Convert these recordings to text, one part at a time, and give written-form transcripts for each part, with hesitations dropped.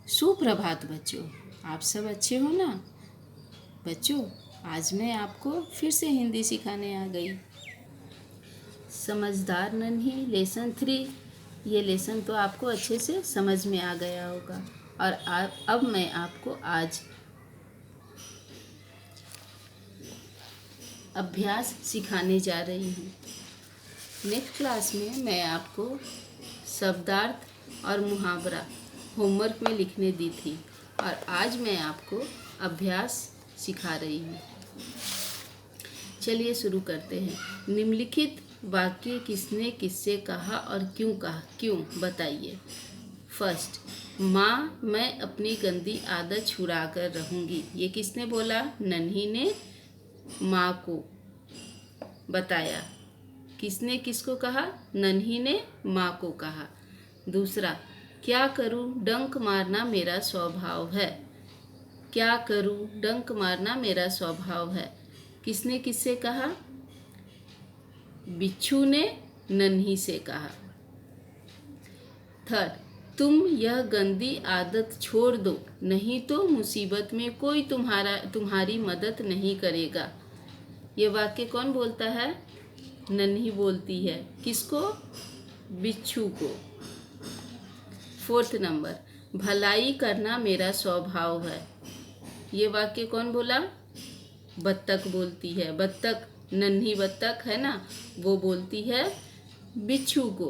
सुप्रभात बच्चों, आप सब अच्छे हो ना। बच्चों, आज मैं आपको फिर से हिंदी सिखाने आ गई। समझदार नन्ही लेसन 3। ये लेसन तो आपको अच्छे से समझ में आ गया होगा। और अब मैं आपको आज अभ्यास सिखाने जा रही हूँ। नेक्स्ट क्लास में मैं आपको शब्दार्थ और मुहावरा होमवर्क में लिखने दी थी, और आज मैं आपको अभ्यास सिखा रही हूँ। चलिए शुरू करते हैं। निम्नलिखित वाक्य किसने किससे कहा और क्यों बताइए। फर्स्ट, माँ मैं अपनी गंदी आदत छुड़ा कर रहूँगी। ये किसने बोला? नन्ही ने माँ को बताया। किसने किसको कहा? नन्ही ने माँ को कहा। दूसरा, क्या करूँ, डंक मारना मेरा स्वभाव है। क्या करूँ, डंक मारना मेरा स्वभाव है। किसने किससे कहा? बिच्छू ने नन्ही से कहा। थर्ड, तुम यह गंदी आदत छोड़ दो, नहीं तो मुसीबत में कोई तुम्हारी मदद नहीं करेगा। ये वाक्य कौन बोलता है? नन्ही बोलती है। किसको? बिच्छू को। फोर्थ नंबर, भलाई करना मेरा स्वभाव है। ये वाक्य कौन बोला? बत्तख बोलती है। बत्तख, नन्ही बत्तख है ना, वो बोलती है बिच्छू को।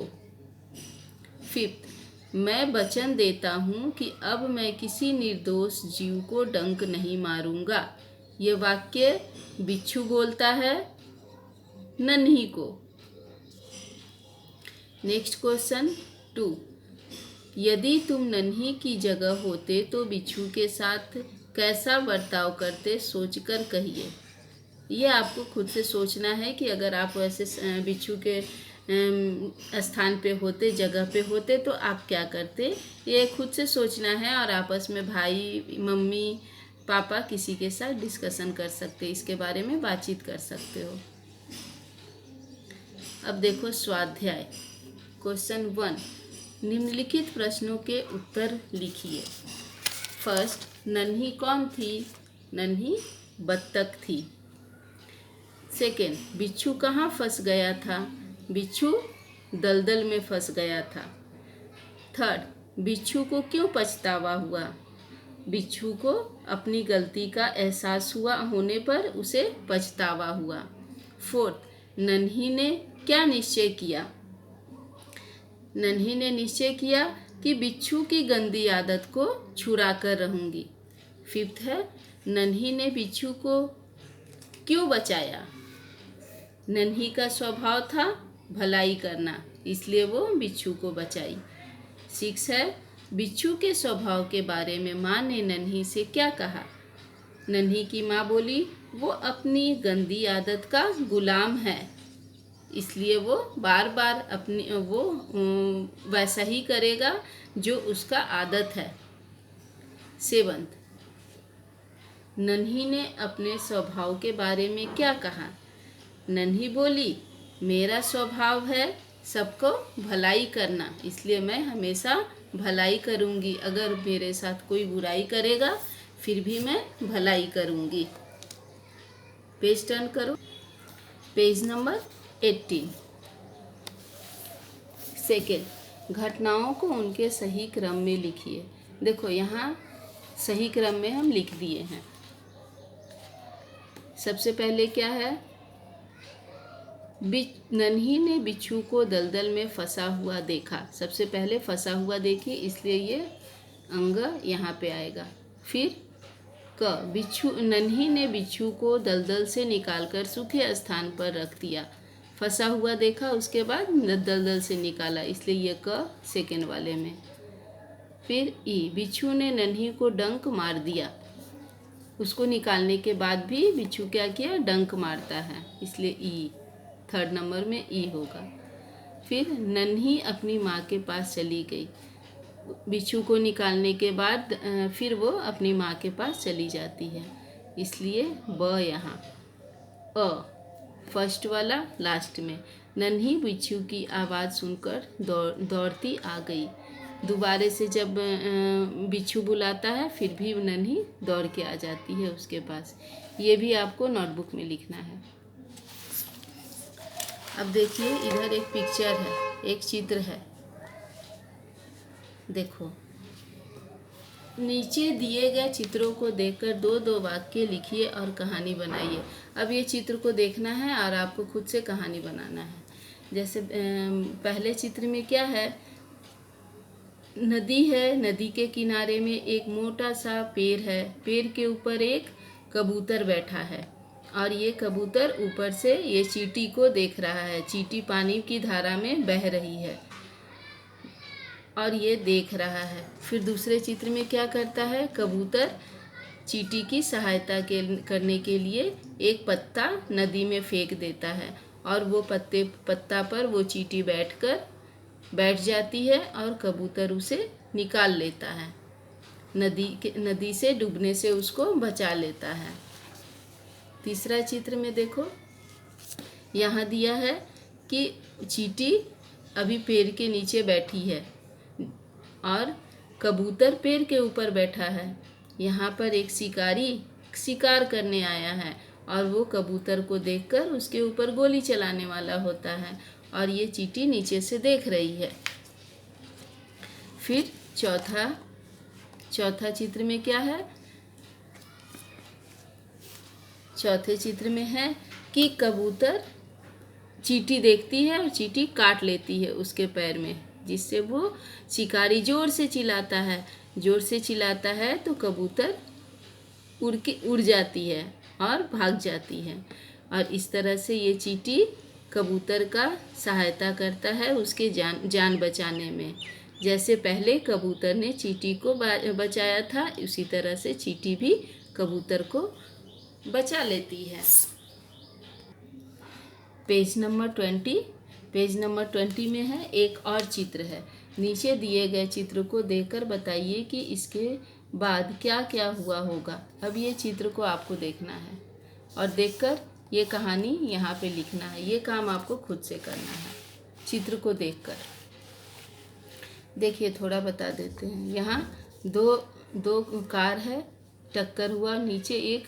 फिफ्थ, मैं वचन देता हूँ कि अब मैं किसी निर्दोष जीव को डंक नहीं मारूंगा। ये वाक्य बिच्छू बोलता है नन्ही को। नेक्स्ट क्वेश्चन 2, यदि तुम नन्ही की जगह होते तो बिच्छू के साथ कैसा बर्ताव करते, सोचकर कहिए। ये आपको खुद से सोचना है कि अगर आप वैसे बिच्छू के स्थान पे होते, जगह पे होते, तो आप क्या करते। ये खुद से सोचना है, और आपस में भाई, मम्मी, पापा किसी के साथ डिस्कशन कर सकते, इसके बारे में बातचीत कर सकते हो। अब देखो स्वाध्याय। क्वेश्चन 1, निम्नलिखित प्रश्नों के उत्तर लिखिए। फर्स्ट, नन्ही कौन थी? नन्ही बत्तख थी। सेकेंड, बिच्छू कहाँ फंस गया था? बिच्छू दलदल में फंस गया था। थर्ड, बिच्छू को क्यों पछतावा हुआ? बिच्छू को अपनी गलती का एहसास हुआ होने पर उसे पछतावा हुआ। फोर्थ, नन्ही ने क्या निश्चय किया? नन्ही ने निश्चय किया कि बिच्छू की गंदी आदत को छुड़ा कर रहूंगी। फिफ्थ है, नन्ही ने बिच्छू को क्यों बचाया? नन्ही का स्वभाव था भलाई करना, इसलिए वो बिच्छू को बचाई। 6 है, बिच्छू के स्वभाव के बारे में माँ ने नन्ही से क्या कहा? नन्ही की माँ बोली वो अपनी गंदी आदत का गुलाम है, इसलिए वो बार बार वो वैसा ही करेगा जो उसका आदत है। 7, नन्ही ने अपने स्वभाव के बारे में क्या कहा? नन्ही बोली मेरा स्वभाव है सबको भलाई करना, इसलिए मैं हमेशा भलाई करूँगी। अगर मेरे साथ कोई बुराई करेगा फिर भी मैं भलाई करूँगी। पेज टर्न करो, पेज नंबर 18। सेकेंड, घटनाओं को उनके सही क्रम में लिखिए। देखो यहाँ सही क्रम में हम लिख दिए हैं। सबसे पहले क्या है? नन्ही ने बिच्छू को दलदल में फंसा हुआ देखा। सबसे पहले फंसा हुआ देखिए, इसलिए ये अंग यहाँ पे आएगा। फिर नन्ही ने बिच्छू को दलदल से निकालकर सूखे स्थान पर रख दिया। फंसा हुआ देखा, उसके बाद दलदल से निकाला, इसलिए ये सेकेंड वाले में। फिर बिच्छू ने नन्ही को डंक मार दिया। उसको निकालने के बाद भी बिच्छू क्या किया? डंक मारता है, इसलिए थर्ड नंबर में होगा। फिर नन्ही अपनी माँ के पास चली गई। बिच्छू को निकालने के बाद फिर वो अपनी माँ के पास चली जाती है, इसलिए यहाँ। फर्स्ट वाला लास्ट में। नन्ही बिच्छू की आवाज़ सुनकर दौड़ती आ गई। दोबारे से जब बिच्छू बुलाता है फिर भी नन्ही दौड़ के आ जाती है उसके पास। ये भी आपको नोटबुक में लिखना है। अब देखिए इधर एक पिक्चर है, एक चित्र है। देखो, नीचे दिए गए चित्रों को देखकर दो दो वाक्य लिखिए और कहानी बनाइए। अब ये चित्र को देखना है और आपको खुद से कहानी बनाना है। जैसे पहले चित्र में क्या है, नदी है, नदी के किनारे में एक मोटा सा पेड़ है, पेड़ के ऊपर एक कबूतर बैठा है और ये कबूतर ऊपर से ये चींटी को देख रहा है। चींटी पानी की धारा में बह रही है और ये देख रहा है। फिर दूसरे चित्र में क्या करता है, कबूतर चींटी की सहायता करने के लिए एक पत्ता नदी में फेंक देता है और वो पत्ता पर वो चींटी बैठ जाती है और कबूतर उसे निकाल लेता है, नदी से डूबने से उसको बचा लेता है। तीसरा चित्र में देखो, यहाँ दिया है कि चींटी अभी पेड़ के नीचे बैठी है और कबूतर पेड़ के ऊपर बैठा है। यहाँ पर एक शिकारी शिकार करने आया है और वो कबूतर को देखकर उसके ऊपर गोली चलाने वाला होता है और ये चींटी नीचे से देख रही है। फिर चौथा चित्र में क्या है, चौथे चित्र में है कि कबूतर चींटी देखती है और चींटी काट लेती है उसके पैर में, जिससे वो शिकारी जोर से चिल्लाता है। जोर से चिल्लाता है तो कबूतर उड़ जाती है और भाग जाती है और इस तरह से ये चींटी कबूतर का सहायता करता है उसके जान बचाने में। जैसे पहले कबूतर ने चींटी को बचाया था, उसी तरह से चींटी भी कबूतर को बचा लेती है। पेज नंबर 20 में है एक और चित्र है। नीचे दिए गए चित्र को देखकर बताइए कि इसके बाद क्या क्या हुआ होगा। अब ये चित्र को आपको देखना है और देखकर ये कहानी यहाँ पे लिखना है। ये काम आपको खुद से करना है चित्र को देखकर। देखिए, थोड़ा बता देते हैं। यहाँ दो कार है, टक्कर हुआ, नीचे एक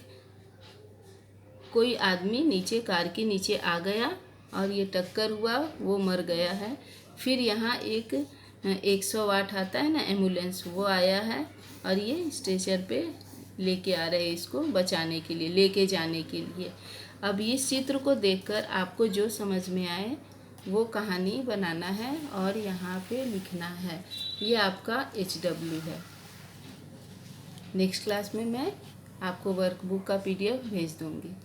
कोई आदमी नीचे कार के नीचे आ गया और ये टक्कर हुआ, वो मर गया है। फिर यहाँ एक 108 आता है ना, एम्बुलेंस, वो आया है और ये स्ट्रेचर पे लेके आ रहे हैं इसको बचाने के लिए, लेके जाने के लिए। अब इस चित्र को देखकर आपको जो समझ में आए वो कहानी बनाना है और यहाँ पे लिखना है। ये आपका HW है। नेक्स्ट क्लास में मैं आपको वर्कबुक का PDF भेज दूँगी।